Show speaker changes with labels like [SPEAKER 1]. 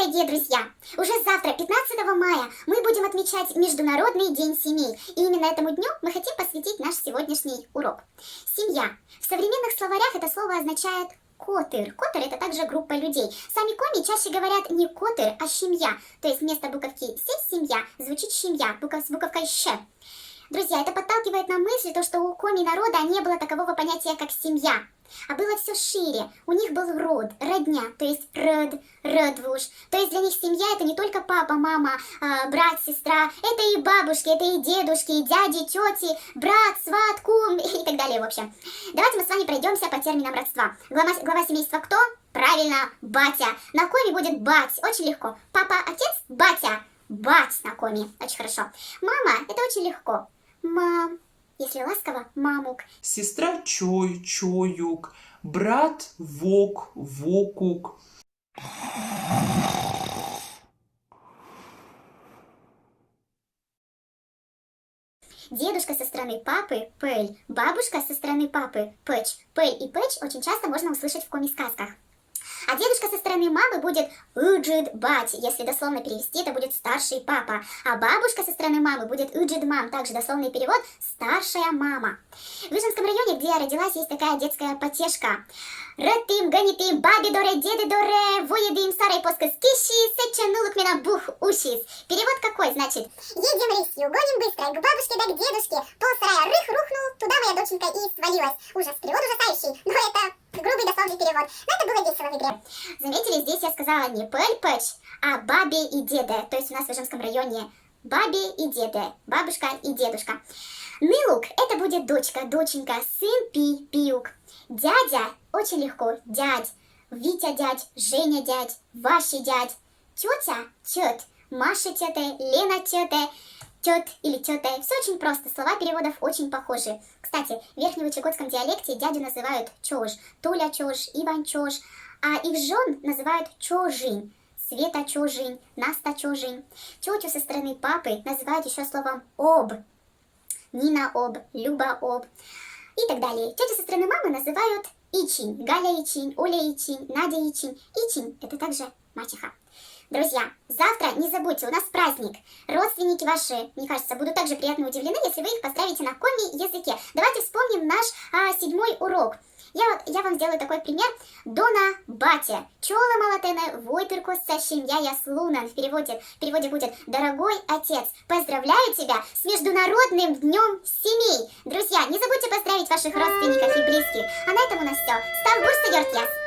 [SPEAKER 1] дорогие друзья! Уже завтра, 15 мая, мы будем отмечать Международный день семей. И именно этому дню мы хотим посвятить наш сегодняшний урок. Семья. В современных словарях это слово означает котыр. Котыр — это также группа людей. Сами коми чаще говорят не котыр, а семья. То есть вместо буковки «с» — семья, звучит семья, с буковкой «щ». Друзья, это подталкивает на мысль, что у коми народа не было такового понятия, как семья. А было все шире. У них был род, родня, то есть родвуш. То есть для них семья — это не только папа, мама, брат, сестра. Это и бабушки, это и дедушки, и дяди, тети, брат, сват, кум и так далее, в общем. Давайте мы с вами пройдемся по терминам родства. Глава семейства кто? Правильно, батя. На коми будет бать, очень легко. Папа, отец, батя. Бать на коми, очень хорошо. Мама — это очень легко. Мам. Если ласково, мамук.
[SPEAKER 2] Сестра чой, чоюк. Брат вок, вокук.
[SPEAKER 1] Дедушка со стороны папы — пэль. Бабушка со стороны папы — пэч. Пэль и пэч очень часто можно услышать в коми-сказках. А дедушка со стороны мамы будет уджид бать. Если дословно перевести, это будет старший папа. А бабушка со стороны мамы будет уджид мам. Также дословный перевод старшая мама. В Ижевском районе, где я родилась, есть такая детская потешка. Ратым, ганитым, баби доре, деды доре, воедым, сарай поскас киши, сечанулук меня бух ушис. Перевод какой, значит?
[SPEAKER 3] Едем рысью, гоним быстро, к бабушке да к дедушке. Полсарая рых рухнул, туда моя доченька и свалилась. Ужас, перевод ужасающий, но это грубый дословный перевод. Но это было весело в игре.
[SPEAKER 1] Заметили, здесь я сказала не пэль, пэч, а баби и деды. То есть у нас в Ижевском районе баби и деды, бабушка и дедушка. Нылук — это будет дочка, доченька, сын пи, пиук. Дядя — очень легко, дядь. Витя дядь, Женя дядь, Ваши дядь. Тетя — тет, Маша тетя, Лена тетя, тет или тетя. Все очень просто, слова переводов очень похожи. Кстати, в верхневычегодском диалекте дядю называют чож, Толя чож, Иван чож, а их жен называют чожинь. Света чожинь, Наста чожинь. Тетю со стороны папы называют еще словом об. Нина об, Люба об и так далее. Тетю со стороны мамы называют Ичинь, Галя Ичинь, Оля Ичинь, Надя Ичинь. Ичинь — это также мачеха. Друзья, завтра не забудьте, у нас праздник. Родственники ваши, мне кажется, будут также приятно удивлены, если вы их поздравите на коми языке. Давайте вспомним наш 7-й урок. Я вам сделаю такой пример. Дона батя. Чола малатене войтыркоса семья яслунан. В переводе будет «Дорогой отец, поздравляю тебя с Международным днем семей». Друзья, не забудьте поздравить ваших родственников и близких. А на этом у нас все. Став бурса, Йорт Яс.